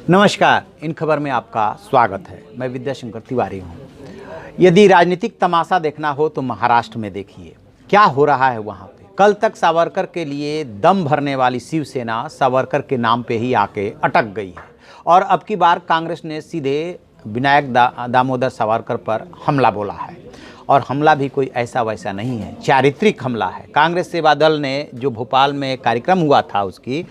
नमस्कार, इन खबर में आपका स्वागत है। मैं विद्याशंकर तिवारी हूँ। यदि राजनीतिक तमाशा देखना हो तो महाराष्ट्र में देखिए क्या हो रहा है वहाँ पे। कल तक सावरकर के लिए दम भरने वाली शिवसेना सावरकर के नाम पे ही आके अटक गई है और अब की बार कांग्रेस ने सीधे विनायक दामोदर सावरकर पर हमला बोला है। और हमला भी कोई ऐसा वैसा नहीं है, चारित्रिक हमला है। कांग्रेस सेवा दल ने जो भोपाल में कार्यक्रम हुआ था उसकी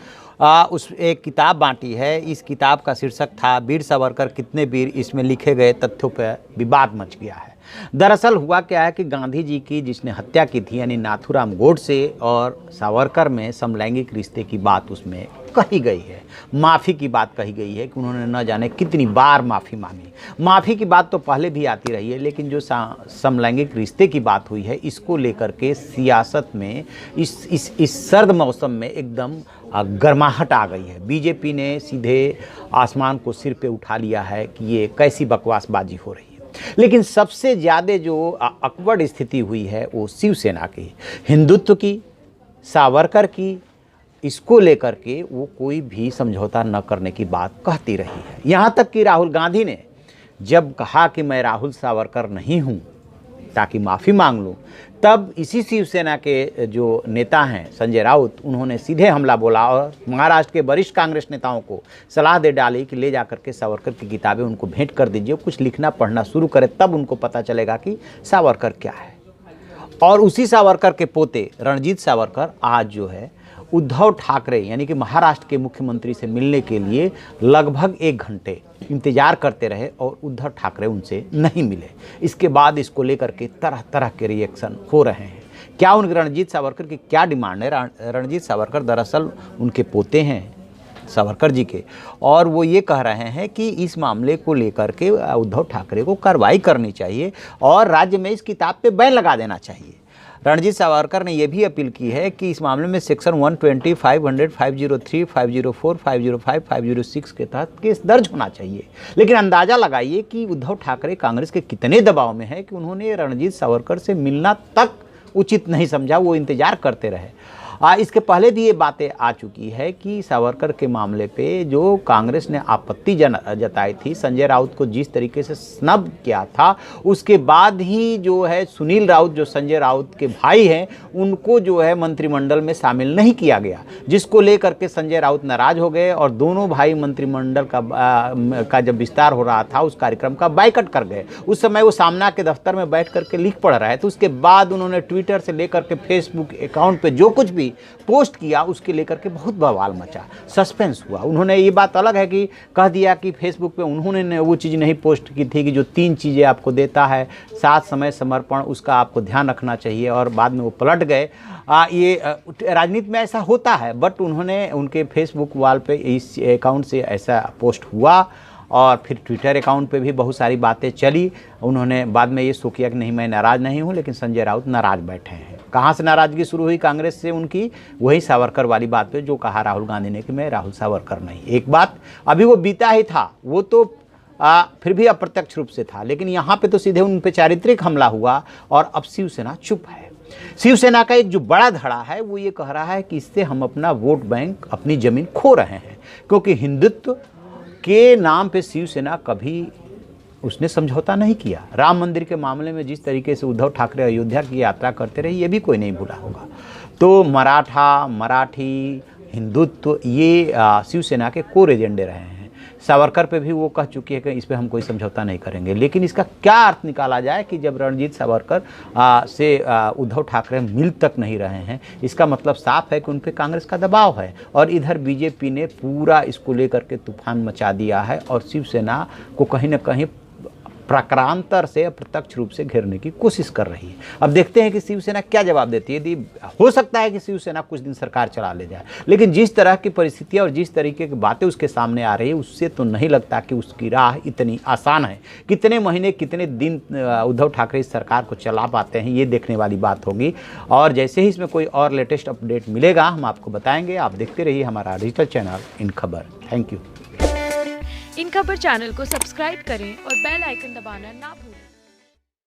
उस एक किताब बांटी है। इस किताब का शीर्षक था वीर सावरकर कितने वीर। इसमें लिखे गए तथ्यों पर विवाद मच गया है। दरअसल हुआ क्या है कि गांधी जी की जिसने हत्या की थी यानी नाथूराम गोडसे और सावरकर में समलैंगिक रिश्ते की बात उसमें कही गई है। माफ़ी की बात कही गई है कि उन्होंने न जाने कितनी बार माफ़ी मांगी। माफ़ी की बात तो पहले भी आती रही है, लेकिन जो समलैंगिक रिश्ते की बात हुई है इसको लेकर के सियासत में इस सर्द मौसम में एकदम गर्माहट आ गई है। बीजेपी ने सीधे आसमान को सिर पे उठा लिया है कि ये कैसी बकवासबाजी हो रही है। लेकिन सबसे ज़्यादा जो अकवर्ड स्थिति हुई है वो शिवसेना की, हिंदुत्व की, सावरकर की, इसको लेकर के वो कोई भी समझौता न करने की बात कहती रही है। यहाँ तक कि राहुल गांधी ने जब कहा कि मैं राहुल सावरकर नहीं हूँ ताकि माफ़ी मांग लूँ, तब इसी शिवसेना के जो नेता हैं संजय राउत, उन्होंने सीधे हमला बोला और महाराष्ट्र के वरिष्ठ कांग्रेस नेताओं को सलाह दे डाली कि ले जाकर के सावरकर की किताबें उनको भेंट कर दीजिए, कुछ लिखना पढ़ना शुरू करें, तब उनको पता चलेगा कि सावरकर क्या है। और उसी सावरकर के पोते रणजीत सावरकर आज जो है उद्धव ठाकरे यानी कि महाराष्ट्र के मुख्यमंत्री से मिलने के लिए लगभग 1 घंटे इंतजार करते रहे और उद्धव ठाकरे उनसे नहीं मिले। इसके बाद इसको लेकर के तरह तरह के रिएक्शन हो रहे हैं। क्या उनके रणजीत सावरकर की क्या डिमांड है? रणजीत सावरकर दरअसल उनके पोते हैं सावरकर जी के, और वो ये कह रहे हैं कि इस मामले को लेकर के उद्धव ठाकरे को कार्रवाई करनी चाहिए और राज्य में इस किताब पे बैन लगा देना चाहिए। रणजीत सावरकर ने यह भी अपील की है कि इस मामले में सेक्शन 120, 500, 503, 504, 505, 506 के तहत केस दर्ज होना चाहिए। लेकिन अंदाज़ा लगाइए कि उद्धव ठाकरे कांग्रेस के कितने दबाव में है कि उन्होंने रणजीत सावरकर से मिलना तक उचित नहीं समझा, वो इंतजार करते रहे। इसके पहले भी ये बातें आ चुकी है कि सावरकर के मामले पे जो कांग्रेस ने आपत्ति जताई थी, संजय राउत को जिस तरीके से स्नब किया था, उसके बाद ही जो है सुनील राउत जो संजय राउत के भाई हैं उनको जो है मंत्रिमंडल में शामिल नहीं किया गया, जिसको लेकर के संजय राउत नाराज हो गए और दोनों भाई मंत्रिमंडल का जब विस्तार हो रहा था उस कार्यक्रम का बाइकआउट कर गए। उस समय वो सामना के दफ्तर में बैठ करके लिख पढ़ रहे थे। उसके बाद उन्होंने ट्विटर से लेकर के फेसबुक अकाउंट पे जो कुछ भी पोस्ट किया उसके लेकर के बहुत बवाल मचा, सस्पेंस हुआ। उन्होंने ये बात अलग है कि कह दिया कि फेसबुक पे उन्होंने वो चीज़ नहीं पोस्ट की थी कि जो 3 चीज़ें आपको देता है, साथ, समय, समर्पण, उसका आपको ध्यान रखना चाहिए, और बाद में वो पलट गए। ये राजनीति में ऐसा होता है, बट उन्होंने उनके फेसबुक वॉल पे इस अकाउंट से ऐसा पोस्ट हुआ और फिर ट्विटर अकाउंट पे भी बहुत सारी बातें चली। उन्होंने बाद में ये शो किया कि नहीं मैं नाराज़ नहीं हूँ, लेकिन संजय राउत नाराज़ बैठे हैं। कहाँ से नाराज़गी शुरू हुई कांग्रेस से उनकी? वही सावरकर वाली बात पे जो कहा राहुल गांधी ने कि मैं राहुल सावरकर नहीं। एक बात अभी वो बीता ही था, वो तो फिर भी अप्रत्यक्ष रूप से था, लेकिन यहाँ पे तो सीधे उन पे चारित्रिक हमला हुआ और अब शिवसेना चुप है। शिवसेना का एक जो बड़ा धड़ा है वो ये कह रहा है कि इससे हम अपना वोट बैंक, अपनी ज़मीन खो रहे हैं, क्योंकि हिंदुत्व के नाम पे शिवसेना कभी उसने समझौता नहीं किया। राम मंदिर के मामले में जिस तरीके से उद्धव ठाकरे अयोध्या की यात्रा करते रहे, ये भी कोई नहीं भूला होगा। तो मराठा, मराठी, हिंदुत्व ये शिवसेना के कोर एजेंडे रहे हैं। सावरकर पे भी वो कह चुकी है कि इस पे हम कोई समझौता नहीं करेंगे। लेकिन इसका क्या अर्थ निकाला जाए कि जब रणजीत सावरकर से उद्धव ठाकरे मिल तक नहीं रहे हैं, इसका मतलब साफ है कि उन पे कांग्रेस का दबाव है। और इधर बीजेपी ने पूरा इसको लेकर के तूफान मचा दिया है और शिवसेना को कहीं ना कहीं प्रकारांतर से अप्रत्यक्ष रूप से घेरने की कोशिश कर रही है। अब देखते हैं कि शिवसेना क्या जवाब देती है। यदि हो सकता है कि शिवसेना कुछ दिन सरकार चला ले जाए, लेकिन जिस तरह की परिस्थितियां और जिस तरीके की बातें उसके सामने आ रही है, उससे तो नहीं लगता कि उसकी राह इतनी आसान है। कितने महीने, कितने दिन उद्धव ठाकरे इस सरकार को चला पाते हैं, ये देखने वाली बात होगी। और जैसे ही इसमें कोई और लेटेस्ट अपडेट मिलेगा हम आपको बताएंगे। आप देखते रहिए हमारा डिजिटल चैनल इन खबर। Thank you. इन खबर चैनल को सब्सक्राइब करें और बेल आइकन दबाना ना भूलें।